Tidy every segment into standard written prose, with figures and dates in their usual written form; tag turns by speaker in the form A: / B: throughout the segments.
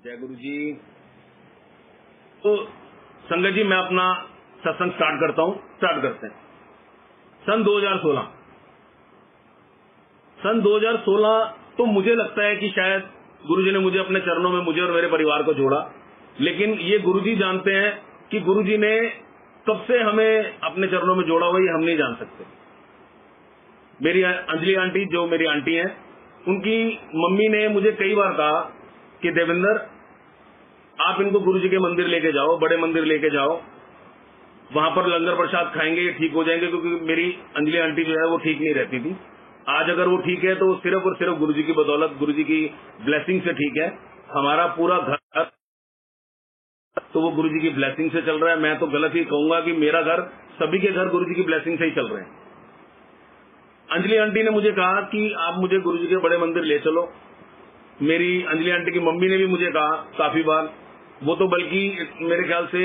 A: जय गुरु जी। तो संगत जी, मैं अपना सत्संग स्टार्ट करते हैं। सन 2016 तो मुझे लगता है कि शायद गुरु जी ने मुझे अपने चरणों में, मुझे और मेरे परिवार को जोड़ा। लेकिन ये गुरु जी जानते हैं कि गुरु जी ने कब से हमें अपने चरणों में जोड़ा हुआ, ये हम नहीं जान सकते। मेरी अंजलि आंटी, जो मेरी आंटी हैं, उनकी मम्मी ने मुझे कई बार कहा कि देवेंद्र, आप इनको गुरु जी के मंदिर लेके जाओ, बड़े मंदिर लेके जाओ, वहां पर लंगर प्रसाद खाएंगे, ये ठीक हो जाएंगे। क्योंकि मेरी अंजलि आंटी जो है वो ठीक नहीं रहती थी। आज अगर वो ठीक है तो सिर्फ और सिर्फ गुरु जी की बदौलत, गुरु जी की ब्लेसिंग से ठीक है। हमारा पूरा घर तो वो गुरु जी की ब्लेसिंग से चल रहा है। मैं तो गलत ही कहूंगा कि मेरा घर, सभी के घर गुरु जी की ब्लेसिंग से ही चल रहे हैं। अंजलि आंटी ने मुझे कहा कि आप मुझे गुरु जी के बड़े मंदिर ले चलो। मेरी अंजलि आंटी की मम्मी ने भी मुझे कहा काफी बार। वो तो बल्कि मेरे ख्याल से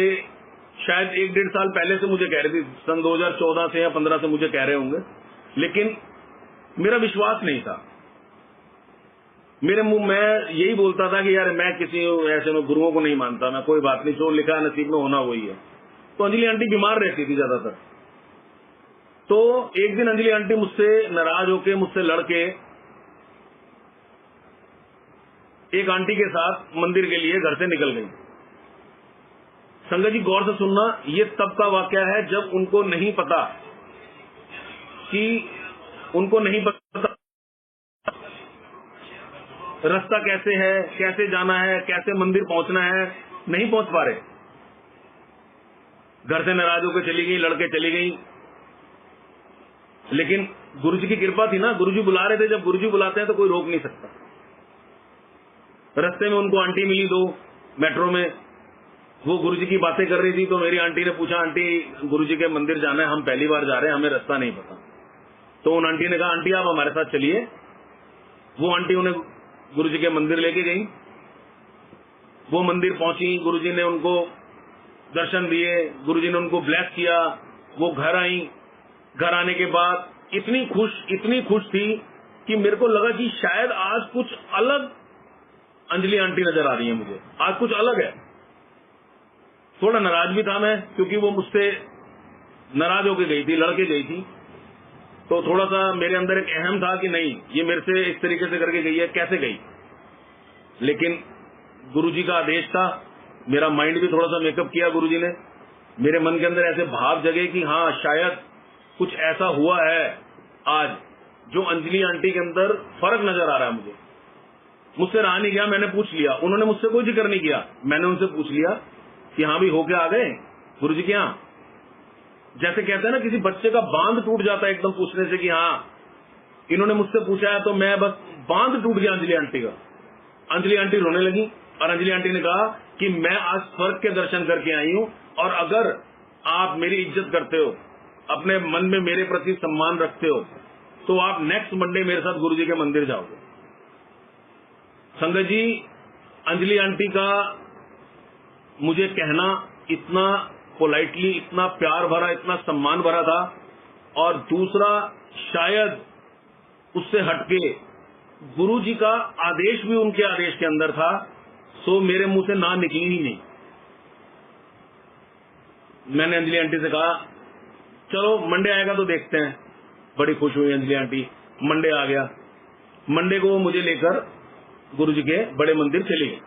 A: शायद 1-1.5 साल पहले से मुझे कह रही थी, सन 2014 से या 15 से मुझे कह रहे होंगे। लेकिन मेरा विश्वास नहीं था। मेरे मुंह मैं यही बोलता था कि यार, मैं किसी ऐसे में गुरुओं को नहीं मानता, मैं कोई बात नहीं, जो लिखा है नसीब में होना वही है। तो अंजलि आंटी बीमार रहती थी ज्यादातर। तो एक दिन अंजलि आंटी मुझसे नाराज होके, मुझसे लड़के एक आंटी के साथ मंदिर के लिए घर से निकल गई। संगत जी, गौर से सुनना, ये तब का वाकया है जब उनको नहीं पता रास्ता कैसे है, कैसे जाना है, कैसे मंदिर पहुंचना है, नहीं पहुंच पा रहे। घर से नाराज होकर चली गई, लड़के चली गई। लेकिन गुरु जी की कृपा थी ना, गुरु जी बुला रहे थे। जब गुरु जी बुलाते हैं तो कोई रोक नहीं सकता। रास्ते में उनको आंटी मिली 2 मेट्रो में। वो गुरु जी की बातें कर रही थी। तो मेरी आंटी ने पूछा, आंटी गुरु जी के मंदिर जाना है, हम पहली बार जा रहे हैं, हमें रास्ता नहीं पता। तो उन आंटी ने कहा, आंटी आप हमारे साथ चलिए। वो आंटी उन्हें गुरु जी के मंदिर लेके गई। वो मंदिर पहुंची, गुरु जी ने उनको दर्शन दिए, गुरु जी ने उनको ब्लेस किया। वो घर आई। घर आने के बाद इतनी खुश थी कि मेरे को लगा कि शायद आज कुछ अलग अंजलि आंटी नजर आ रही है मुझे, आज कुछ अलग है। थोड़ा नाराज भी था मैं, क्योंकि वो मुझसे नाराज होके गई थी, लड़के गई थी। तो थोड़ा सा मेरे अंदर एक अहम था कि नहीं, ये मेरे से इस तरीके से करके गई है, कैसे गई। लेकिन गुरुजी का आदेश था। मेरा माइंड भी थोड़ा सा मेकअप किया गुरुजी ने। मेरे मन के अंदर ऐसे भाव जगे कि हाँ, शायद कुछ ऐसा हुआ है आज जो अंजलि आंटी के अंदर फर्क नजर आ रहा है मुझे। मुझसे रहा नहीं गया, मैंने पूछ लिया। उन्होंने मुझसे कोई जिक्र नहीं किया, मैंने उनसे पूछ लिया कि हाँ भी होके आ गए गुरुजी के यहाँ। जैसे कहते हैं ना, किसी बच्चे का बांध टूट जाता है एकदम पूछने से कि हाँ इन्होंने मुझसे पूछा है। तो मैं बस, बांध टूट गया अंजलि आंटी का। अंजलि आंटी रोने लगी और अंजलि आंटी ने कहा कि मैं आज स्वर्ग के दर्शन करके आई हूँ, और अगर आप मेरी इज्जत करते हो, अपने मन में मेरे प्रति सम्मान रखते हो, तो आप नेक्स्ट मंडे मेरे साथ गुरुजी के मंदिर जाओगे। संगत जी, अंजलि आंटी का मुझे कहना इतना पोलाइटली, इतना प्यार भरा, इतना सम्मान भरा था। और दूसरा, शायद उससे हटके गुरुजी का आदेश भी उनके आदेश के अंदर था, सो मेरे मुंह से ना निकली ही नहीं। मैंने अंजलि आंटी से कहा, चलो मंडे आएगा तो देखते हैं। बड़ी खुश हुई अंजलि आंटी। मंडे आ गया। मंडे को वो मुझे लेकर गुरुजी के बड़े मंदिर चली गई।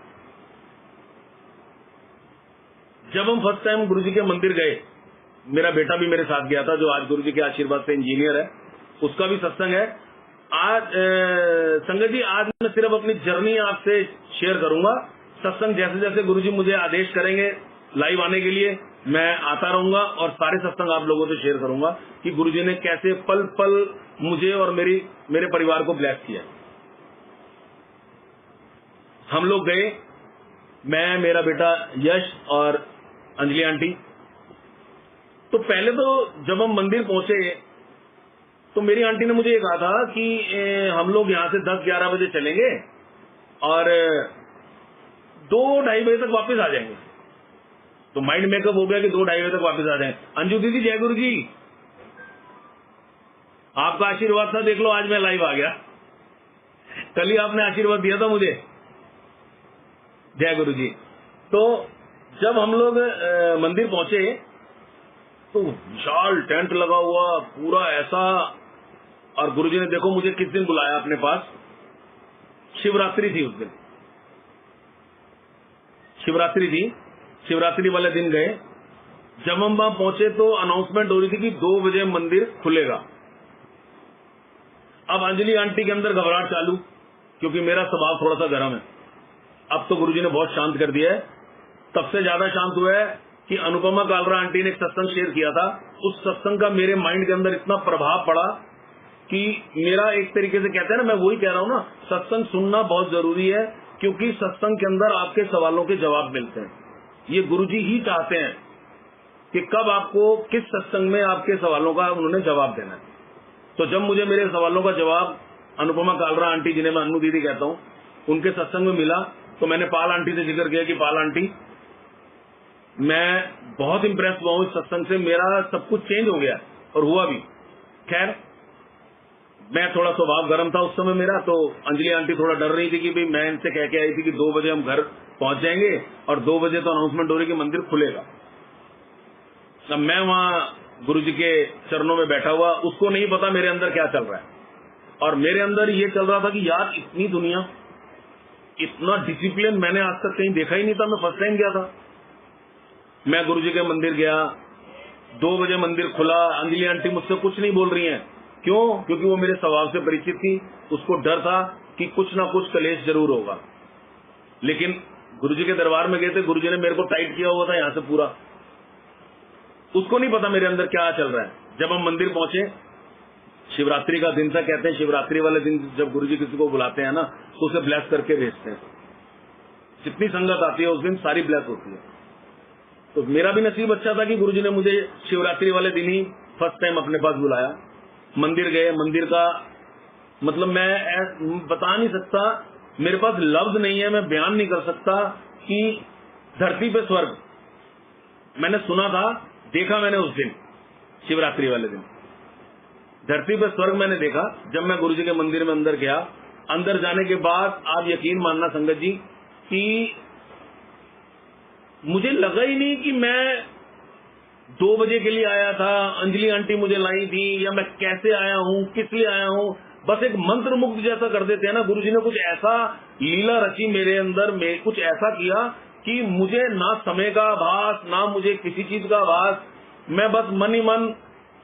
A: जब हम फर्स्ट टाइम गुरुजी के मंदिर गए, मेरा बेटा भी मेरे साथ गया था, जो आज गुरुजी के आशीर्वाद से इंजीनियर है। उसका भी सत्संग है आज। संगत जी, आज मैं सिर्फ अपनी जर्नी आपसे शेयर करूंगा। सत्संग जैसे जैसे गुरुजी मुझे आदेश करेंगे लाइव आने के लिए, मैं आता रहूंगा और सारे सत्संग आप लोगों से शेयर करूंगा कि गुरुजी ने कैसे पल पल मुझे और मेरे परिवार को ब्लेस किया। हम लोग गए, मैं, मेरा बेटा यश और अंजलि आंटी। तो पहले तो जब हम मंदिर पहुंचे तो मेरी आंटी ने मुझे ये कहा था कि हम लोग यहाँ से 10-11 बजे चलेंगे और 2-2:30 बजे तक वापस आ जाएंगे। तो माइंड मेकअप हो गया कि 2-2:30 बजे तक वापस आ जाएं। अंजू दीदी, जय गुरु जी, आपका आशीर्वाद था, देख लो आज मैं लाइव आ गया। कल ही आपने आशीर्वाद दिया था मुझे। जय गुरु जी। तो जब हम लोग मंदिर पहुंचे तो विशाल टेंट लगा हुआ पूरा ऐसा, और गुरुजी ने देखो मुझे किस दिन बुलाया अपने पास, शिवरात्रि थी उस दिन, शिवरात्रि थी, शिवरात्रि वाले दिन गए। जब हम वहां पहुंचे तो अनाउंसमेंट हो रही थी कि 2 बजे मंदिर खुलेगा। अब अंजलि आंटी के अंदर घबराहट चालू, क्योंकि मेरा स्वभाव थोड़ा सा गर्म है। अब तो गुरुजी ने बहुत शांत कर दिया है। तब से ज्यादा शांत हुआ है कि अनुपमा कालरा आंटी ने एक सत्संग शेयर किया था। उस सत्संग का मेरे माइंड के अंदर इतना प्रभाव पड़ा कि मेरा एक तरीके से कहते हैं ना, मैं वही कह रहा हूँ ना, सत्संग सुनना बहुत जरूरी है, क्योंकि सत्संग के अंदर आपके सवालों के जवाब मिलते हैं। ये गुरुजी ही चाहते हैं कि कब आपको किस सत्संग में आपके सवालों का उन्होंने जवाब देना है। तो जब मुझे मेरे सवालों का जवाब अनुपमा कालरा आंटी, जिन्हें मैं अनु दीदी कहता हूँ, उनके सत्संग में मिला, तो मैंने पाल आंटी से जिक्र किया कि पाल आंटी, मैं बहुत इम्प्रेस हुआ हूँ इस सत्संग से, मेरा सब कुछ चेंज हो गया और हुआ भी। खैर, मैं थोड़ा स्वभाव गर्म था उस समय मेरा, तो अंजलि आंटी थोड़ा डर रही थी कि भाई मैं इनसे कह के आई थी कि 2 बजे हम घर पहुंच जाएंगे और 2 बजे तो अनाउंसमेंट हो रही कि मंदिर खुलेगा। अब मैं वहां गुरुजी के चरणों में बैठा हुआ, उसको नहीं पता मेरे अंदर क्या चल रहा है, और मेरे अंदर ये चल रहा था कि यार इतनी दुनिया, इतना डिसिप्लिन मैंने आज तक कहीं देखा ही नहीं था। मैं फर्स्ट टाइम गया था। मैं गुरुजी के मंदिर गया, 2 बजे मंदिर खुला। अंजलि आंटी मुझसे कुछ नहीं बोल रही हैं, क्यों? क्योंकि वो मेरे स्वभाव से परिचित थी, उसको डर था कि कुछ ना कुछ कलेश जरूर होगा। लेकिन गुरुजी के दरबार में गए थे, गुरुजी ने मेरे को टाइट किया हुआ था यहाँ से पूरा, उसको नहीं पता मेरे अंदर क्या चल रहा है। जब हम मंदिर पहुंचे, शिवरात्रि का दिन था, कहते हैं शिवरात्रि वाले दिन जब गुरुजी किसी को बुलाते हैं ना, तो उसे ब्लेस करके भेजते हैं। जितनी संगत आती है उस दिन सारी ब्लेस होती है। तो मेरा भी नसीब अच्छा था कि गुरुजी ने मुझे शिवरात्रि वाले दिन ही फर्स्ट टाइम अपने पास बुलाया। मंदिर गए, मंदिर का मतलब मैं बता नहीं सकता, मेरे पास लफ्ज नहीं है, मैं बयान नहीं कर सकता कि धरती पे स्वर्ग मैंने सुना था, देखा मैंने उस दिन शिवरात्रि वाले दिन धरती पे स्वर्ग मैंने देखा। जब मैं गुरुजी के मंदिर में अंदर गया, अंदर जाने के बाद आप यकीन मानना संगत जी कि मुझे लगा ही नहीं कि मैं 2 बजे के लिए आया था, अंजलि आंटी मुझे लाई थी, या मैं कैसे आया हूँ, किस लिए आया हूँ। बस एक मंत्र मुग्ध जैसा कर देते हैं ना। गुरुजी ने कुछ ऐसा लीला रची मेरे अंदर, में कुछ ऐसा किया कि मुझे ना समय का आभास, ना मुझे किसी चीज का आभास। मैं बस मन ही मन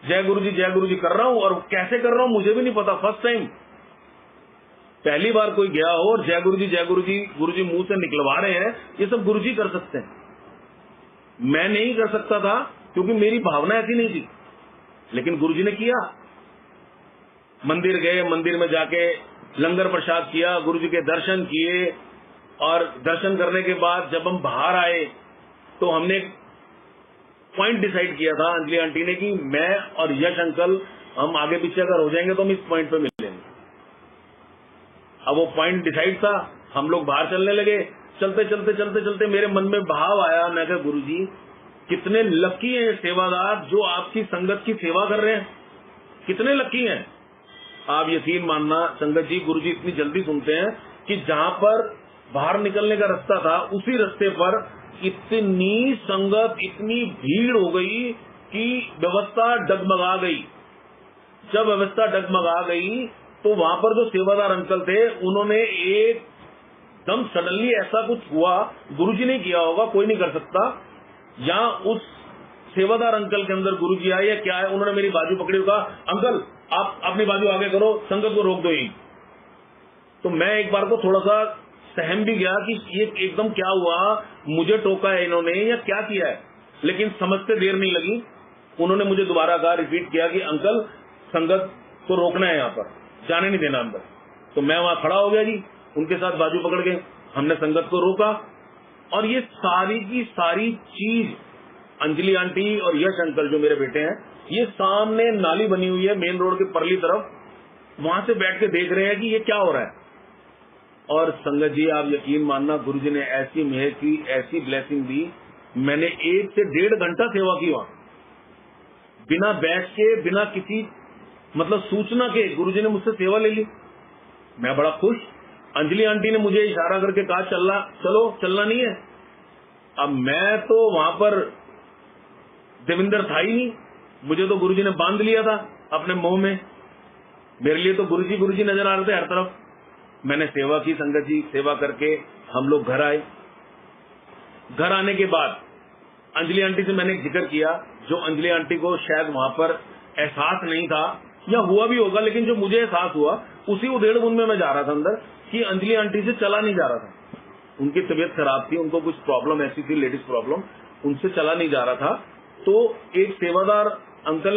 A: जय गुरु जी कर रहा हूँ, और कैसे कर रहा हूँ मुझे भी नहीं पता। फर्स्ट टाइम, पहली बार कोई गया हो और जय गुरु जी मुंह से निकलवा रहे हैं, ये सब गुरुजी कर सकते हैं। मैं नहीं कर सकता था क्योंकि मेरी भावना ऐसी नहीं थी, लेकिन गुरुजी ने किया। मंदिर गए, मंदिर में जाके लंगर प्रसाद किया, गुरुजी के दर्शन किए, और दर्शन करने के बाद जब हम बाहर आए तो हमने एक पॉइंट डिसाइड किया था अंजलि आंटी ने कि मैं और यश अंकल हम आगे पीछे अगर हो जाएंगे तो हम इस पॉइंट पे मिलेंगे। अब वो पॉइंट डिसाइड था, हम लोग बाहर चलने लगे। चलते चलते चलते चलते मेरे मन में भाव आया, मैं कहा गुरुजी कितने लकी हैं सेवादार जो आपकी संगत की सेवा कर रहे हैं, कितने लकी हैं। आप यकीन मानना संगत जी, गुरुजी इतनी जल्दी सुनते हैं कि जहां पर बाहर निकलने का रास्ता था उसी रास्ते पर इतनी संगत, इतनी भीड़ हो गई कि व्यवस्था डगमगा गई। जब व्यवस्था डगमगा गई तो वहां पर जो सेवादार अंकल थे उन्होंने एकदम सडनली ऐसा कुछ हुआ, गुरुजी ने किया होगा, कोई नहीं कर सकता, या उस सेवादार अंकल के अंदर गुरुजी आए या क्या है, उन्होंने मेरी बाजू पकड़ी, कहा अंकल आप अपनी बाजू आगे करो, संगत को रोक दो यहीं। तो मैं एक बार को थोड़ा सा सहम भी गया कि ये एकदम क्या हुआ, मुझे टोका है इन्होंने या क्या किया है। लेकिन समझते देर नहीं लगी, उन्होंने मुझे दोबारा कहा, रिपीट किया कि अंकल संगत को रोकना है, यहाँ पर जाने नहीं देना अंदर। तो मैं वहां खड़ा हो गया जी, उनके साथ बाजू पकड़ के हमने संगत को रोका। और ये सारी की सारी चीज अंजलि आंटी और यश अंकल जो मेरे बेटे हैं, ये सामने नाली बनी हुई है मेन रोड के परली तरफ, वहां से बैठ के देख रहे हैं कि ये क्या हो रहा है। और संगत जी आप यकीन मानना, गुरुजी ने ऐसी मेहर की, ऐसी ब्लेसिंग दी, मैंने 1 से 1.5 घंटा सेवा की वहां, बिना बैठ के, बिना किसी मतलब सूचना के गुरुजी ने मुझसे सेवा ले ली। मैं बड़ा खुश। अंजलि आंटी ने मुझे इशारा करके कहा चलो चलना नहीं है। अब मैं तो वहां पर देविंदर था ही नहीं, मुझे तो गुरुजी ने बांध लिया था अपने मुंह में। मेरे लिए तो गुरुजी नजर आ रहे थे हर तरफ। मैंने सेवा की, संगत जी सेवा करके हम लोग घर आए। घर आने के बाद अंजलि आंटी से मैंने एक जिक्र किया, जो अंजलि आंटी को शायद वहां पर एहसास नहीं था या हुआ भी होगा, लेकिन जो मुझे एहसास हुआ उसी उधेड़ बुन में मैं जा रहा था अंदर कि अंजलि आंटी से चला नहीं जा रहा था। उनकी तबीयत खराब थी, उनको कुछ प्रॉब्लम ऐसी थी, लेडीज प्रॉब्लम, उनसे चला नहीं जा रहा था। तो एक सेवादार अंकल ने